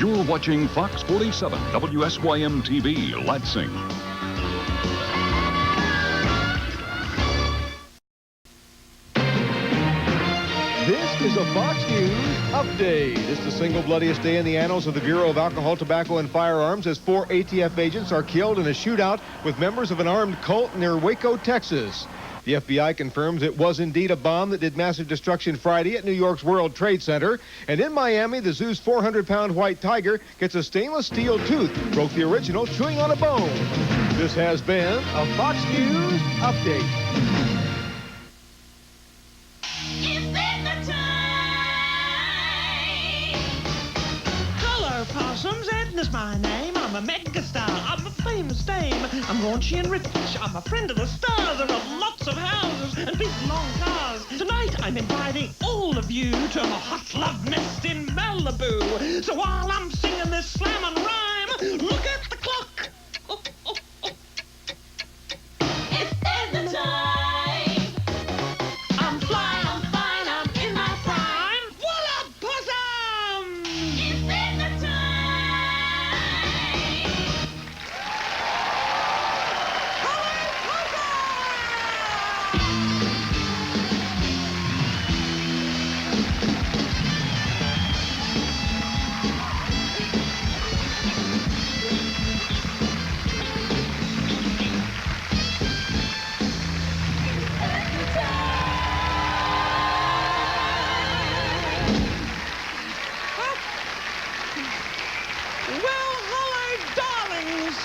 You're watching Fox 47 WSYM TV, Lansing. This is a Fox News update. It's the single bloodiest day in the annals of the Bureau of Alcohol, Tobacco, and Firearms as 4 ATF agents are killed in a shootout with members of an armed cult near Waco, Texas. The FBI confirms it was indeed a bomb that did massive destruction Friday at New York's World Trade Center. And in Miami, the zoo's 400-pound white tiger gets a stainless steel tooth, broke the original chewing on a bone. This has been a Fox News update. It's Edna Time! Hello, possums. Edna's my name. I'm a megastar. I'm a famous dame. I'm raunchy and rich. I'm a friend of the stars. There are lots of houses and big long cars. Tonight I'm inviting all of you to a hot love nest in Malibu. So while I'm singing this slam and rhyme, look at the clock. Oh, oh, oh. It's Edna Time. I'm fly, I'm fine, I'm in my prime. Voila, possum! It's Edna Time. Well, hello, darlings.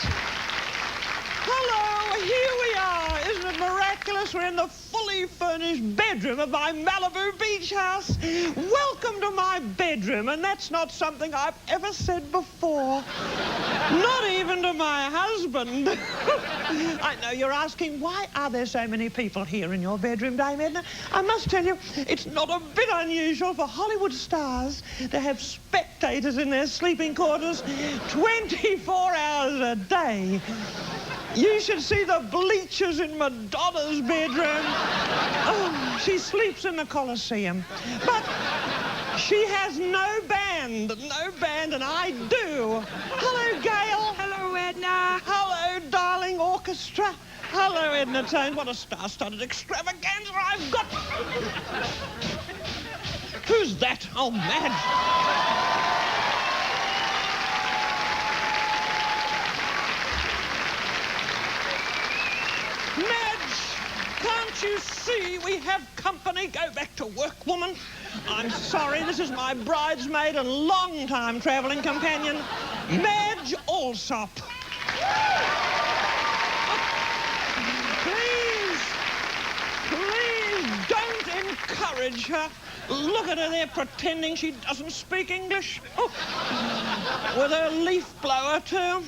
Hello, here we are. Isn't it miraculous? We're in the fully furnished bedroom of my Malibu beach house. Welcome to my bedroom, and that's not something I've ever said before. Not even to my husband. I know you're asking, why are there so many people here in your bedroom, Dame Edna? I must tell you, it's not a bit unusual for Hollywood stars to have spectators in their sleeping quarters 24 hours a day. You should see the bleachers in Madonna's bedroom. Oh, she sleeps in the Coliseum. But she has no band, and I do. Hello, Gail. Hello, Edna. Hello, darling orchestra. Hello, Edna Time. What a star-studded extravaganza I've got. Who's that? Oh, Madge. Madge, can't you see we have company? Go back to work, woman. I'm sorry, this is my bridesmaid and long-time traveling companion, Madge Allsop. Please don't encourage her. Look at her there pretending she doesn't speak English. Oh. With her leaf blower, too.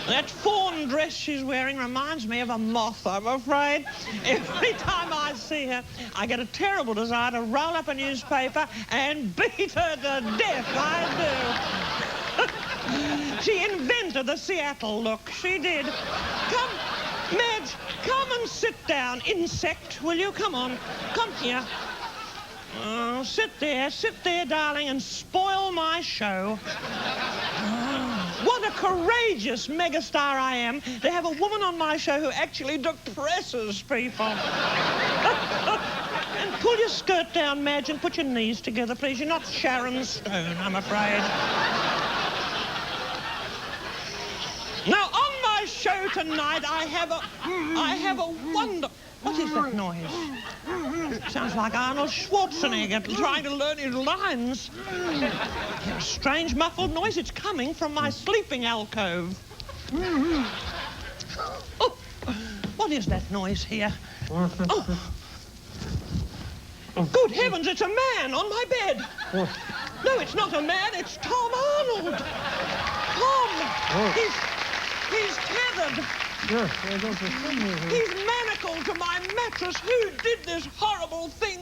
That fawn dress she's wearing reminds me of a moth, I'm afraid. Every time I see her, I get a terrible desire to roll up a newspaper and beat her to death, I do. She invented the Seattle look, she did. Come, Madge, come and sit down, insect, will you? Come on, come here. Oh, sit there, darling, and spoil my show. What a courageous megastar I am to have a woman on my show who actually depresses people. And pull your skirt down, Madge, and put your knees together, please. You're not Sharon Stone, I'm afraid. Now, on my show tonight, I have a wonder... What is that noise? Sounds like Arnold Schwarzenegger trying to learn his lines. A strange muffled noise. It's coming from my sleeping alcove. Oh, what is that noise here? Oh. Good heavens, it's a man on my bed. No, it's not a man, it's Tom Arnold. Tom, he's tethered. Yes, I don't know. He's manacled to my mattress. Who did this horrible thing?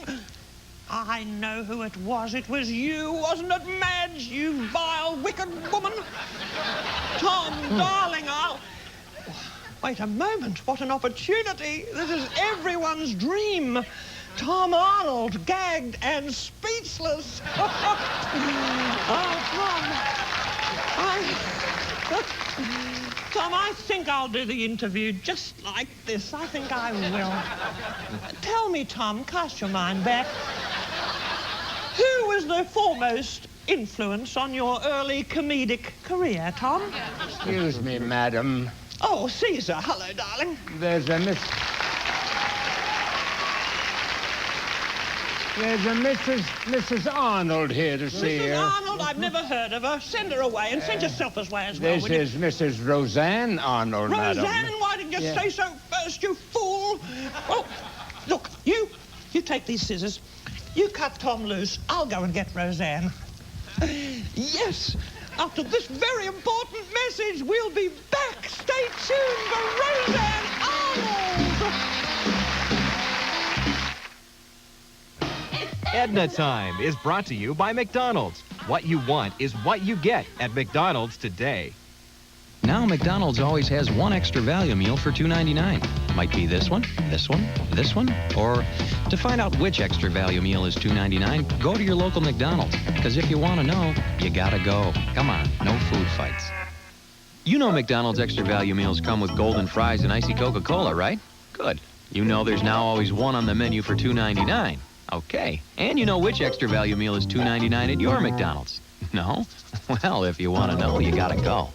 I know who it was. It was you, wasn't it, Madge, you vile, wicked woman? Tom, darling, I'll... Wait a moment. What an opportunity. This is everyone's dream. Tom Arnold, gagged and speechless. Oh, Tom. Tom, I think I'll do the interview just like this. I think I will. Tell me, Tom, cast your mind back. Who was the foremost influence on your early comedic career, Tom? Excuse me, madam. Oh, Cesar. Hello, darling. There's a Mrs. Arnold here to see Mrs. you. Arnold? I've never heard of her. Send her away and send yourself as well. This is Mrs. Roseanne Arnold, madam. Roseanne? Why didn't you say so first, you fool? Oh, look, you take these scissors. You cut Tom loose. I'll go and get Roseanne. Yes, after this very important message, we'll be back. Stay tuned for Roseanne Arnold. Edna Time is brought to you by McDonald's. What you want is what you get at McDonald's today. Now McDonald's always has one extra value meal for $2.99. Might be this one, this one, this one, or to find out which extra value meal is $2.99, go to your local McDonald's. Because if you want to know, you gotta go. Come on, no food fights. You know McDonald's extra value meals come with golden fries and icy Coca-Cola, right? Good. You know there's now always one on the menu for $2.99. Okay. And you know which extra value meal is $2.99 at your McDonald's. No? Well, if you want to know, you gotta go.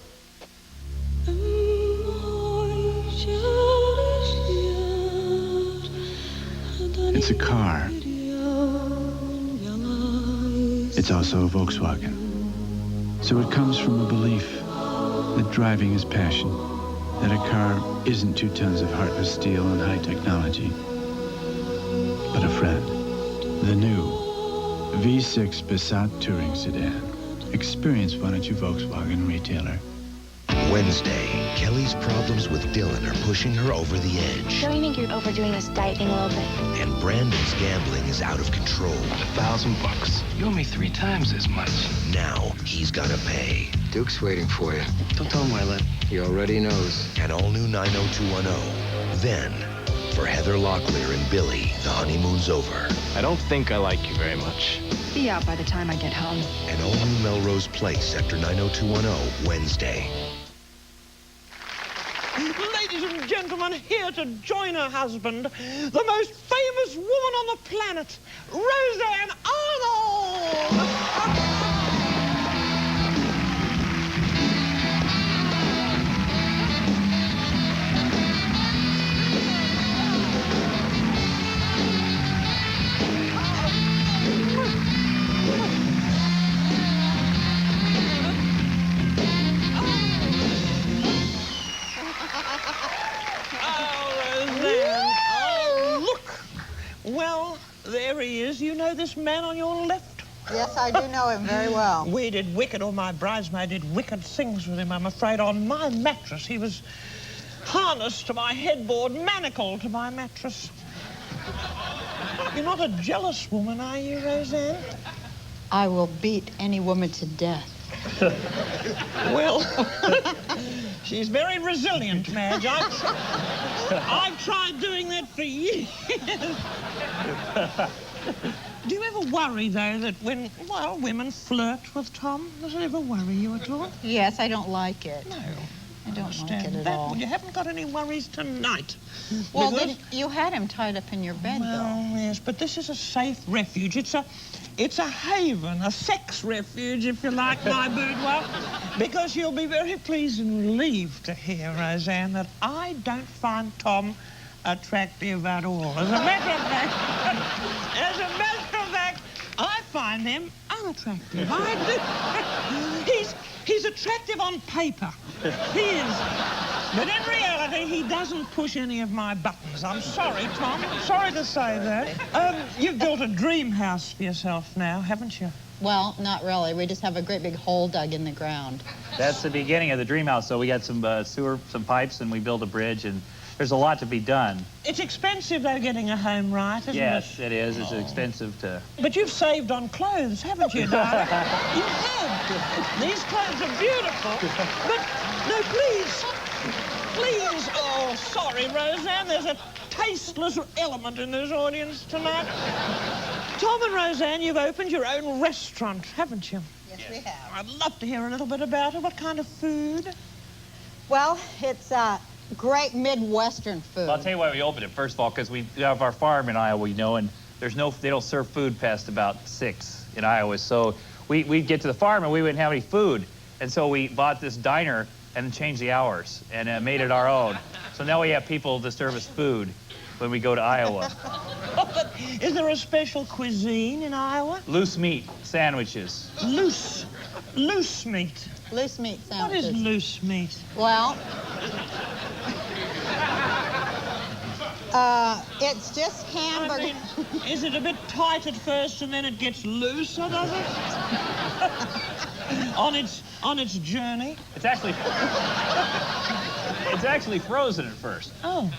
It's a car. It's also a Volkswagen. So it comes from a belief that driving is passion, that a car isn't 2 tons of heartless steel and high technology, but a friend. The new V6 Passat Touring Sedan. Experience one at your Volkswagen retailer. Wednesday, Kelly's problems with Dylan are pushing her over the edge. Don't you think you're overdoing this diet thing a little bit? And Brandon's gambling is out of control. $1,000. You owe me 3 times as much. Now, he's gonna pay. Duke's waiting for you. Don't tell him where I live. He already knows. An all-new 90210. Then, for Heather Locklear and Billy, the honeymoon's over. I don't think I like you very much. Be out by the time I get home. An all-new Melrose Place after 90210, Wednesday. Ladies and gentlemen, here to join her husband, the most famous woman on the planet, Roseanne Arnold! Well, there he is. You know this man on your left? Yes, I do know him very well. We did wicked, or my bridesmaid did wicked things with him, I'm afraid. On my mattress, he was harnessed to my headboard, manacled to my mattress. You're not a jealous woman, are you, Roseanne? I will beat any woman to death. Well, she's very resilient, Madge. I've tried doing that for years. Do you ever worry, though, that when, well, women flirt with Tom, does it ever worry you at all? Yes, I don't like it. No. I don't like it at that. all. Well, you haven't got any worries tonight. Well, because... then you had him tied up in your bed, well, yes, but this is a safe refuge. It's a haven, a sex refuge, if you like, my boudoir. Because you'll be very pleased and relieved to hear, Roseanne, that I don't find Tom attractive at all. As a matter of fact, I find him unattractive. I do. He's attractive on paper. He is. But in reality, he doesn't push any of my buttons. I'm sorry, Tom. Sorry to say that. You've built a dream house for yourself now, haven't you? Well, not really. We just have a great big hole dug in the ground. That's the beginning of the dream house. So we got some sewer, some pipes, and we built a bridge, and there's a lot to be done. It's expensive, though, getting a home right, isn't it? Yes, it is. It's expensive to... But you've saved on clothes, haven't you, darling? You have. These clothes are beautiful. But, no, please. Please. Oh, sorry, Roseanne. There's a tasteless element in this audience tonight. Tom and Roseanne, you've opened your own restaurant, haven't you? Yes, we have. I'd love to hear a little bit about it. What kind of food? Well, it's great Midwestern food. Well, I'll tell you why we opened it. First of all, because we have our farm in Iowa, you know, and they don't serve food past about 6 in Iowa. So we'd get to the farm and we wouldn't have any food. And so we bought this diner and changed the hours and made it our own. So now we have people to serve us food when we go to Iowa. Is there a special cuisine in Iowa? Loose meat sandwiches. Loose meat. Loose meat What sandwiches. is loose meat? Well, it's just hamburger. I mean, is it a bit tight at first and then it gets looser, does it? on its journey? It's actually frozen at first. Oh.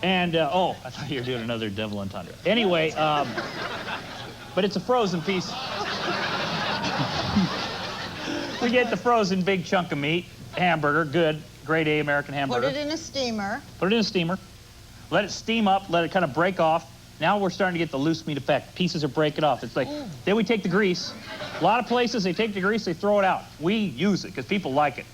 And, I thought you were doing another double entendre. Anyway, but it's a frozen piece. We get the frozen big chunk of meat, hamburger, good, grade A American hamburger. Put it in a steamer. Put it in a steamer. Let it steam up, let it kind of break off. Now we're starting to get the loose meat effect. Pieces are breaking off. It's like, then we take the grease. A lot of places, they take the grease, they throw it out. We use it because people like it.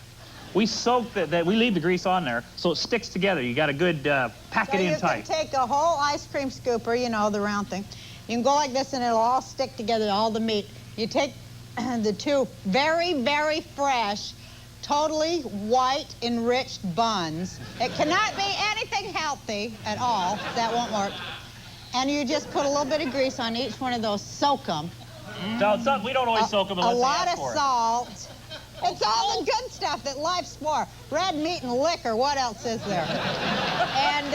We soak we leave the grease on there so it sticks together. You got a good pack it in tight. So you can take a whole ice cream scooper, you know, the round thing. You can go like this and it'll all stick together, all the meat. You take the two very, very fresh, totally white enriched buns. It cannot be anything healthy at all. That won't work. And you just put a little bit of grease on each one of those, soak them. No, we don't always soak them unless a they lot ask of for it. salt. It's all the good stuff that life's for. Red meat and liquor, what else is there? And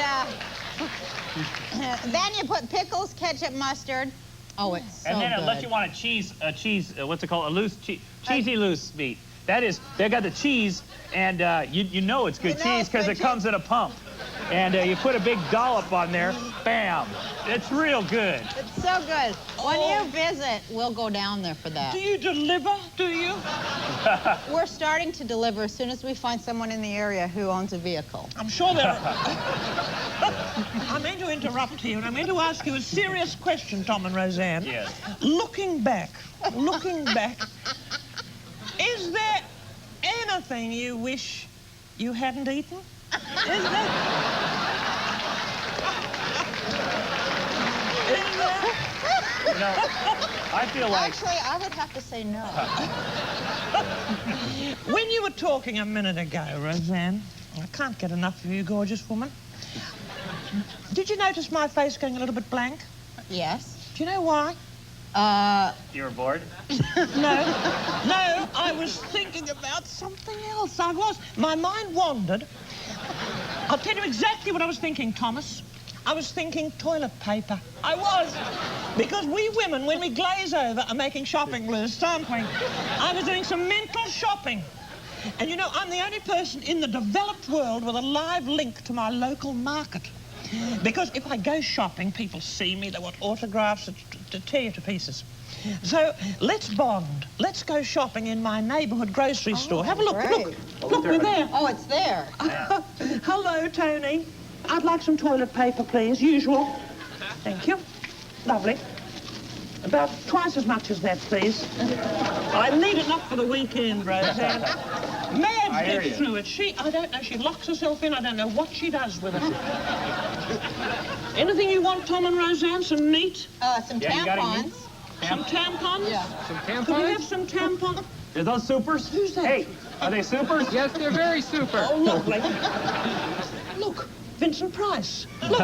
then you put pickles, ketchup, mustard. Oh, it's so And then good. unless you want a cheese, what's it called? A loose cheesy loose meat. That is, they got the cheese, and you know it's good cheese because it comes in a pump. And you put a big dollop on there, bam. It's real good. It's so good. When you visit, we'll go down there for that. Do you deliver, do you? We're starting to deliver as soon as we find someone in the area who owns a vehicle. I'm sure there are. I mean to interrupt you, and I mean to ask you a serious question, Tom and Roseanne. Yes. Looking back, is there anything you wish you hadn't eaten? Is there? You know, I feel like... Actually, I would have to say no. When you were talking a minute ago, Roseanne, I can't get enough of you, gorgeous woman. Did you notice my face going a little bit blank? Yes. Do you know why? You were bored? No, I was thinking about something else. My mind wandered. I'll tell you exactly what I was thinking, Thomas. I was thinking toilet paper. I was. Because we women, when we glaze over, are making shopping lists, aren't we? I was doing some mental shopping. And you know, I'm the only person in the developed world with a live link to my local market. Because if I go shopping, people see me, they want autographs to tear you to pieces. So let's bond. Let's go shopping in my neighborhood grocery store. Have a look. Great. Look, we're there. Oh, it's there. Hello, Tony. I'd like some toilet paper, please. Usual. Thank you. Lovely. About twice as much as that, please. I need enough for the weekend, Roseanne. Madge gets through it. I don't know, she locks herself in. I don't know what she does with it. Anything you want, Tom and Roseanne? Some meat? Some tampons. Some tampons? Yeah. Some tampons? Could we have some tampons? Are those supers? Who's that? Hey, are they supers? Yes, they're very super. Oh, lovely. Look, Vincent Price. Look.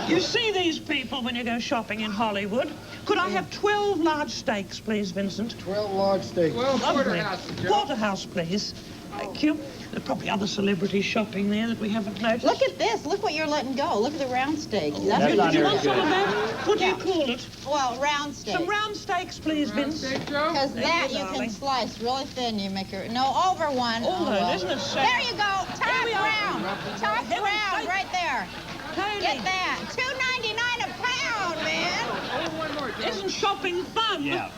You see these people when you go shopping in Hollywood. Could I have 12 large steaks, please, Vincent? 12 large steaks. 12 Lovely. porterhouse, Joe. Porterhouse, please. Thank you. There are probably other celebrities shopping there that we haven't noticed. Look at this. Look what you're letting go. Look at the round steak. That's not Do you very want some of good. that? What do you call it? Well, round steak. Some round steaks, please, Round Vince. steak, Joe? Because that you, you can darling. slice really thin. You make it... No, over one. Oh, no, isn't it sad? There you go. Top we are. round. Top Heaven's round sake. right there. Tony, Get that. $2.99 a pound, man. Oh, one more, Joe. isn't shopping fun? Yeah.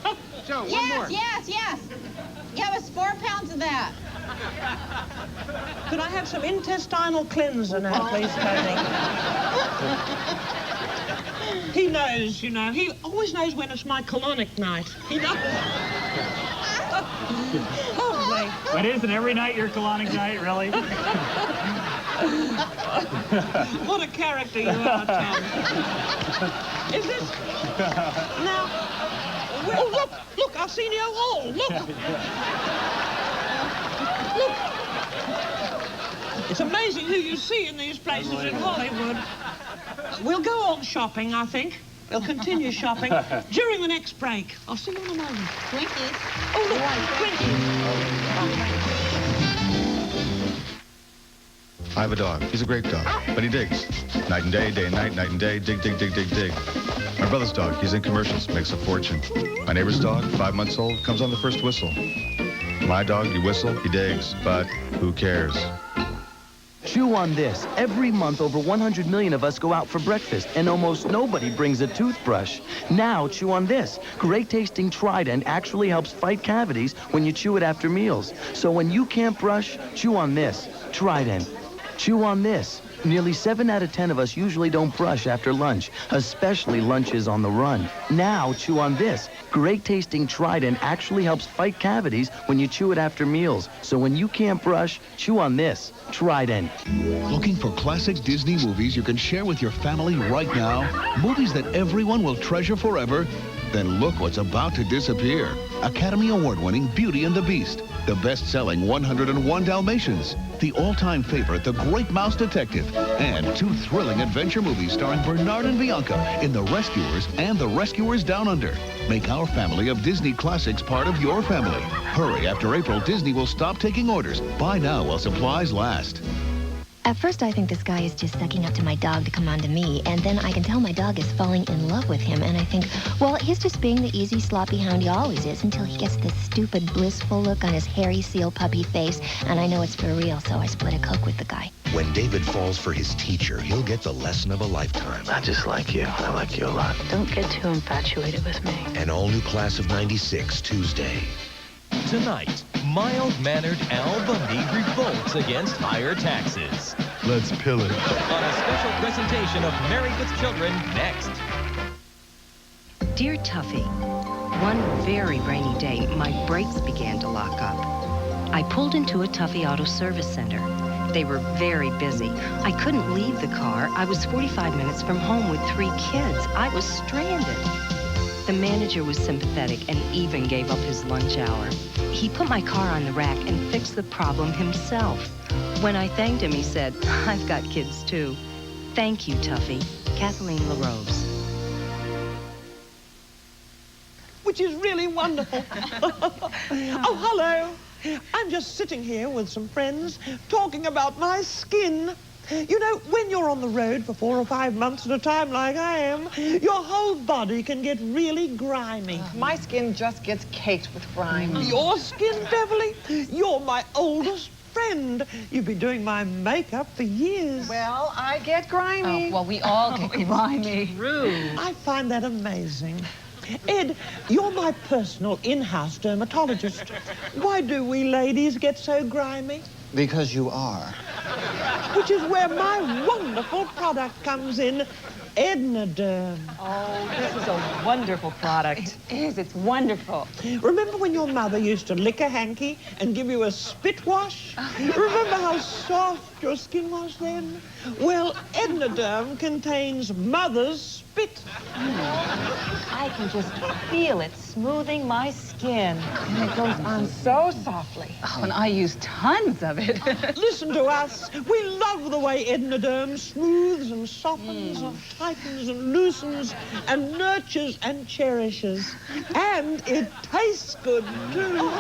Joe, one Yes, more. yes. Give us 4 pounds of that. Could I have some intestinal cleanser now, please, Tony? He knows, you know. He always knows when it's my colonic night. He knows. Lovely. But isn't every night your colonic night, really? What a character you are, Tom. Is this... Now... Oh, look, Arsenio Hall, look. Look. It's amazing who you see in these places in Hollywood. We'll go on shopping, I think. We'll continue shopping during the next break. I'll see you in a moment. Twinkies. Oh, look, Twinkies. I have a dog. He's a great dog, but he digs. Night and day and night and day, dig, dig, dig, dig, dig. My brother's dog, he's in commercials, makes a fortune. My neighbor's dog, 5 months old, comes on the first whistle. My dog, you whistle, he digs, but who cares? Chew on this. Every month, over 100 million of us go out for breakfast, and almost nobody brings a toothbrush. Now, chew on this. Great-tasting Trident actually helps fight cavities when you chew it after meals. So when you can't brush, chew on this. Trident. Chew on this. Nearly 7 out of 10 of us usually don't brush after lunch, especially lunches on the run. Now, chew on this. Great-tasting Trident actually helps fight cavities when you chew it after meals. So when you can't brush, chew on this. Trident. Looking for classic Disney movies you can share with your family right now? Movies that everyone will treasure forever? Then look what's about to disappear. Academy Award-winning Beauty and the Beast. The best-selling 101 Dalmatians. The all-time favorite, The Great Mouse Detective. And 2 thrilling adventure movies starring Bernard and Bianca in The Rescuers and The Rescuers Down Under. Make our family of Disney classics part of your family. Hurry, after April, Disney will stop taking orders. Buy now while supplies last. At first, I think this guy is just sucking up to my dog to come on to me, and then I can tell my dog is falling in love with him, and I think, well, he's just being the easy, sloppy hound he always is until he gets this stupid, blissful look on his hairy seal puppy face, and I know it's for real, so I split a Coke with the guy. When David falls for his teacher, he'll get the lesson of a lifetime. I just like you. I like you a lot. Don't get too infatuated with me. An all-new class of '96, Tuesday. Tonight, mild-mannered Al Bundy revolts against higher taxes. Let's pillage. On a special presentation of Married with Children next. Dear Tuffy, one very rainy day, my brakes began to lock up. I pulled into a Tuffy Auto Service Center. They were very busy. I couldn't leave the car. I was 45 minutes from home with 3 kids. I was stranded. The manager was sympathetic and even gave up his lunch hour. He put my car on the rack and fixed the problem himself. When I thanked him, he said, I've got kids too. Thank you, Tuffy. Kathleen LaRose. Which is really wonderful. Oh, hello. I'm just sitting here with some friends talking about my skin. You know, when you're on the road for 4 or 5 months at a time like I am, your whole body can get really grimy. My skin just gets caked with grime. Your skin, Beverly? You're my oldest friend. You've been doing my makeup for years. Well, I get grimy. Oh, well, we all get grimy. Rude. I find that amazing. Ed, you're my personal in-house dermatologist. Why do we ladies get so grimy? Because you are. Which is where my wonderful product comes in, Edna Derm. Oh, this is a wonderful product. It is. It's wonderful. Remember when your mother used to lick a hanky and give you a spit wash? Remember how soft your skin was then? Well, Edna Derm contains mother's spit. I can just feel it smoothing my skin. And it goes on so softly. Oh, and I use tons of it. Listen to us. We love the way Edna Derm smooths and softens and tightens and loosens and nurtures and cherishes. And it tastes good, too.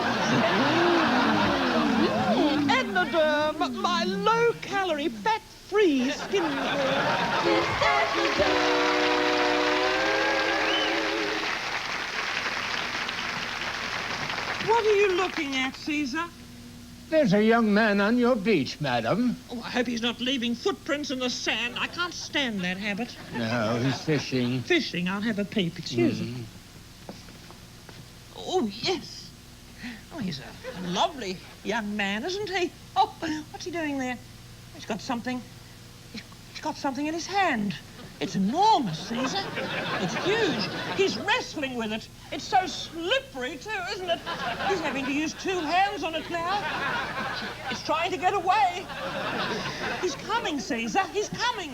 Edna Derm, my low-calorie, fat-free skincare. It's Edna Derm. What are you looking at, Cesar? There's a young man on your beach, madam. Oh, I hope he's not leaving footprints in the sand. I can't stand that habit. No, he's fishing. Fishing? I'll have a peep. Excuse me. Oh, yes. Oh, he's a lovely young man, isn't he? Oh, what's he doing there? He's got something. He's got something in his hand. It's enormous, Cesar. It's huge. He's wrestling with it. It's so slippery, too, isn't it? He's having to use 2 hands on it now. It's trying to get away. He's coming, Cesar. He's coming.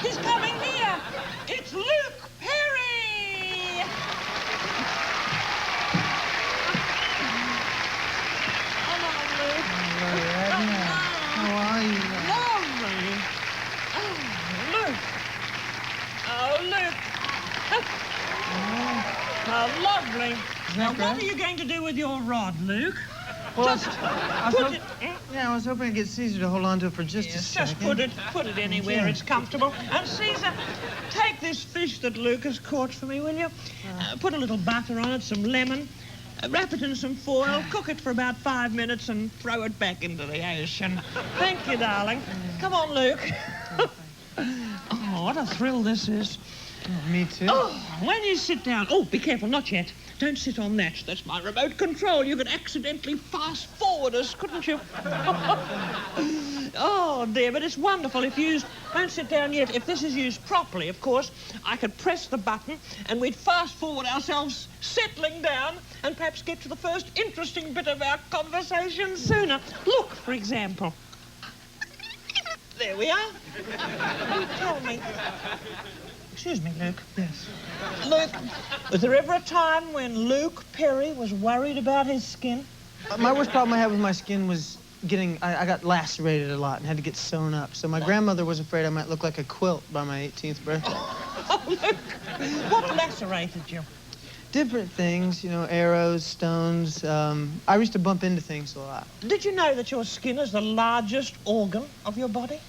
He's coming here. It's Luke Perry! Come on, Luke. How are you? Lovely. Oh, Luke. Oh, Luke. How lovely. Now, what are you going to do with your rod, Luke? Well, Just I put it... I was hoping to get Cesar to hold on to it for just a second. Just put it anywhere it's comfortable. And Cesar, take this fish that Luke has caught for me, will you? Put a little butter on it, some lemon, wrap it in some foil, cook it for about 5 minutes, and throw it back into the ocean. Thank you, darling. Come on, Luke. Oh, what a thrill this is. Oh, me too. Oh, when you sit down... Oh, be careful, not yet. Don't sit on that. That's my remote control. You could accidentally fast forward us, couldn't you? Oh, dear, but it's wonderful if used... Don't sit down yet. If this is used properly, of course, I could press the button and we'd fast forward ourselves settling down and perhaps get to the first interesting bit of our conversation sooner. Look, for example. There we are. You tell me. Excuse me, Luke. Yes. Luke, was there ever a time when Luke Perry was worried about his skin? My worst problem I had with my skin was I got lacerated a lot and had to get sewn up. So my grandmother was afraid I might look like a quilt by my 18th birthday. Oh, Luke, what lacerated you? Different things, you know, arrows, stones. I used to bump into things a lot. Did you know that your skin is the largest organ of your body?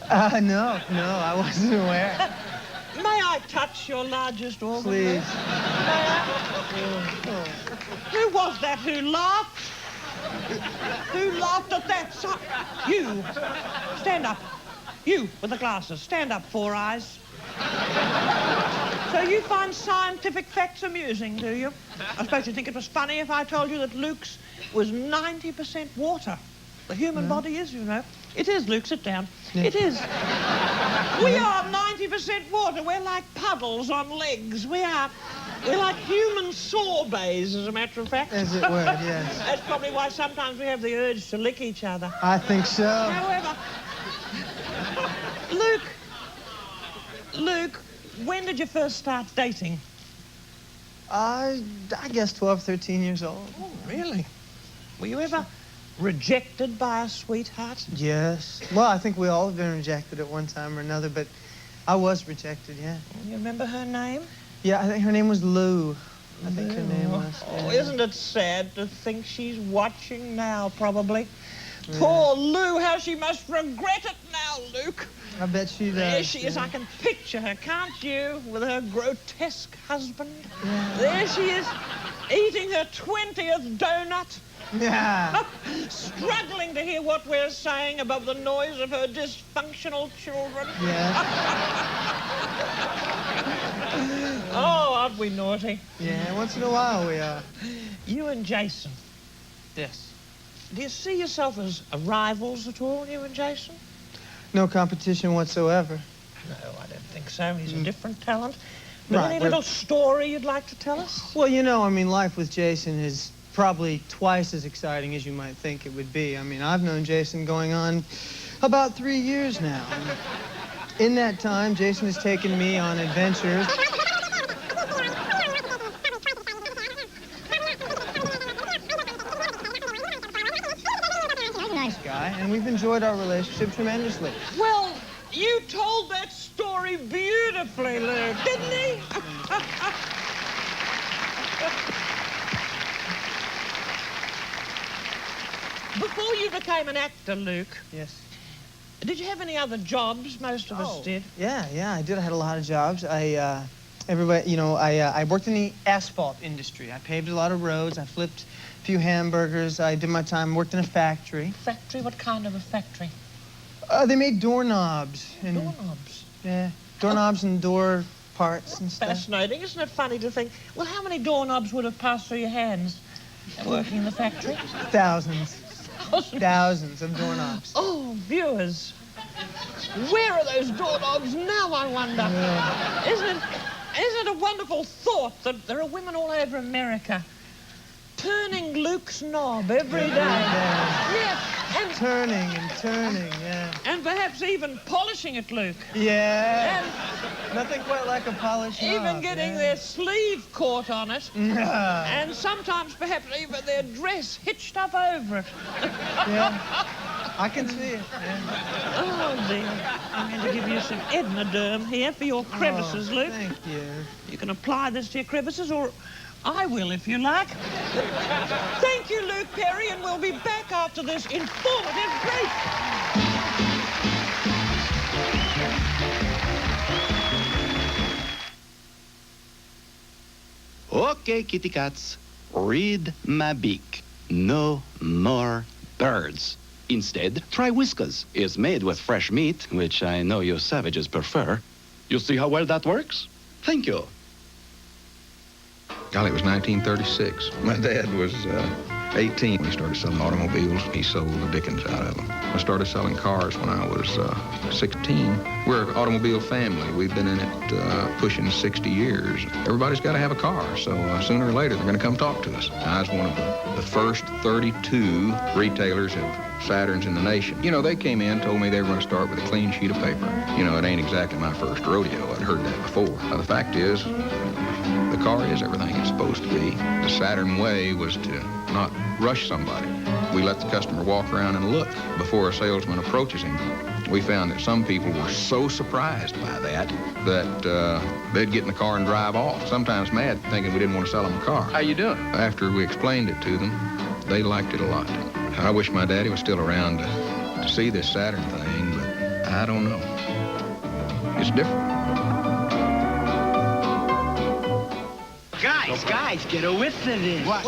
No, I wasn't aware. May I touch your largest organ? Please. Who was that who laughed? Who laughed at that? You. Stand up. You with the glasses. Stand up, Four Eyes. So you find scientific facts amusing, do you? I suppose you think it was funny if I told you that Luke's was 90% water. The human body is, you know. It is, Luke. Sit down. Yeah. It is. We are 90% water. We're like puddles on legs. We're like human sorbets, as a matter of fact. As it were, yes. That's probably why sometimes we have the urge to lick each other. I think so. However, Luke, when did you first start dating? I guess 12, 13 years old. Oh, really? Were you ever rejected by a sweetheart? Yes. Well, I think we all have been rejected at one time or another, but I was rejected, yeah. You remember her name? Yeah, I think her name was Lou. I think her name was. Oh, isn't it sad to think she's watching now, probably? Yeah. Poor Lou, how she must regret it now, Luke. I bet she does. There she is. I can picture her, can't you, with her grotesque husband? Yeah. There she is, eating her 20th donut. Yeah. Struggling to hear what we're saying above the noise of her dysfunctional children. Yeah. Oh, aren't we naughty? Yeah, once in a while we are. You and Jason. Yes. Do you see yourself as rivals at all, you and Jason? No competition whatsoever. No, I don't think so. He's a different talent. But Right, any little story you'd like to tell us? Well, you know, I mean, life with Jason is probably twice as exciting as you might think it would be. I mean, I've known Jason going on about 3 years now. In that time, Jason has taken me on adventures. Nice guy, and we've enjoyed our relationship tremendously. Well, you told that story beautifully, Luke, didn't he? Before you became an actor, Luke. Yes. Did you have any other jobs? Most of us did. Yeah, I did. I had a lot of jobs. I worked in the asphalt industry. I paved a lot of roads. I flipped a few hamburgers. I did my time, worked in a factory. Factory? What kind of a factory? They made doorknobs. And, doorknobs? Yeah, doorknobs and door parts and stuff. Fascinating. Isn't it funny to think, well, how many doorknobs would have passed through your hands working in the factory? Thousands. Thousands of doorknobs. Oh, viewers, Where are those door dogs now, I wonder? Yeah. Isn't it a wonderful thought that there are women all over America turning Luke's knob every day? Yeah. And turning, yeah. And perhaps even polishing it, Luke. Yeah. And nothing quite like a polish even getting their sleeve caught on it. And sometimes perhaps even their dress hitched up over it. Yeah. I can see it. Yeah. Oh, dear. I'm going to give you some Edna Derm here for your crevices, Luke. Thank you. You can apply this to your crevices, or I will if you like. Thank you, Luke Perry, and we'll be back after this informative break. Okay, kitty cats, read my beak. No more birds. Instead, try Whiskas. It's made with fresh meat, which I know you savages prefer. You see how well that works? Thank you. Golly, it was 1936. My dad was 18 when he started selling automobiles. He sold the dickens out of them. I started selling cars when I was 16. We're an automobile family. We've been in it pushing 60 years. Everybody's got to have a car, so sooner or later they're going to come talk to us. I was one of the first 32 retailers of Saturns in the nation. You know, they came in, told me they were going to start with a clean sheet of paper. You know, it ain't exactly my first rodeo. I'd heard that before. The fact is, the car is everything it's supposed to be. The Saturn way was to not rush somebody. We let the customer walk around and look before a salesman approaches him. We found that some people were so surprised by that they'd get in the car and drive off, sometimes mad, thinking we didn't want to sell them a car. How you doing? After we explained it to them, they liked it a lot. I wish my daddy was still around to see this Saturn thing, but I don't know. It's different. Guys, get a whiff of this. What?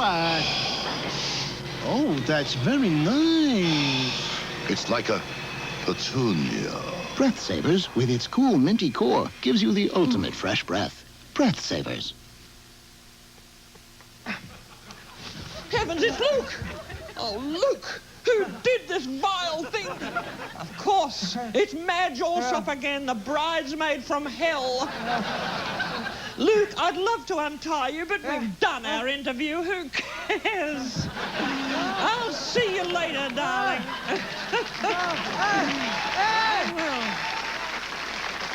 Oh, that's very nice. It's like a petunia. Breath Savers, with its cool minty core, gives you the ultimate fresh breath. Breath Savers. Heavens, it's Luke! Oh, Luke! Who did this vile thing? Of course, it's Madge Alsop again, the bridesmaid from hell. Luke, I'd love to untie you, but we've done our interview. Who cares? I'll see you later, darling.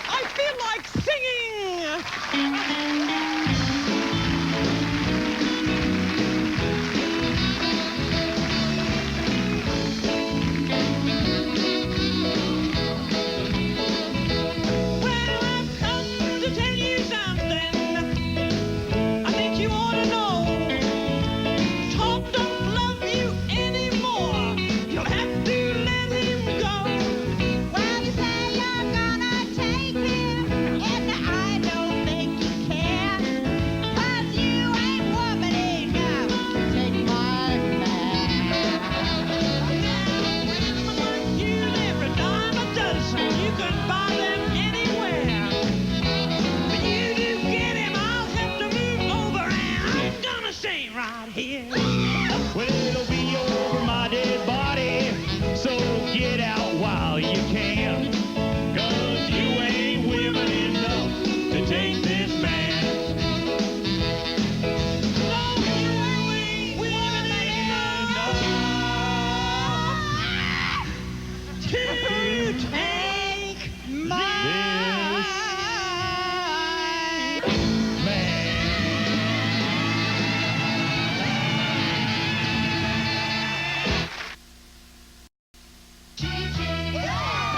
I feel like singing.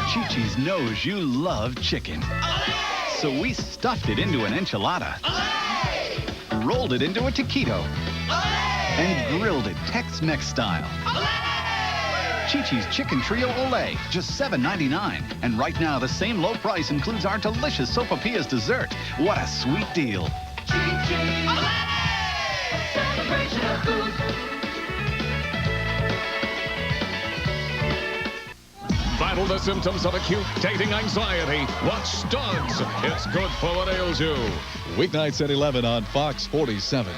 Chi-Chi's knows you love chicken. So we stuffed it into an enchilada. Rolled it into a taquito. And grilled it Tex-Mex style. Chi-Chi's Chicken Trio Olé, just $7.99. And right now, the same low price includes our delicious sopapillas dessert. What a sweet deal. Chi-Chi Olé! Celebration of food. Battle the symptoms of acute dating anxiety. Watch Studs. It's good for what ails you. Weeknights at 11 on Fox 47.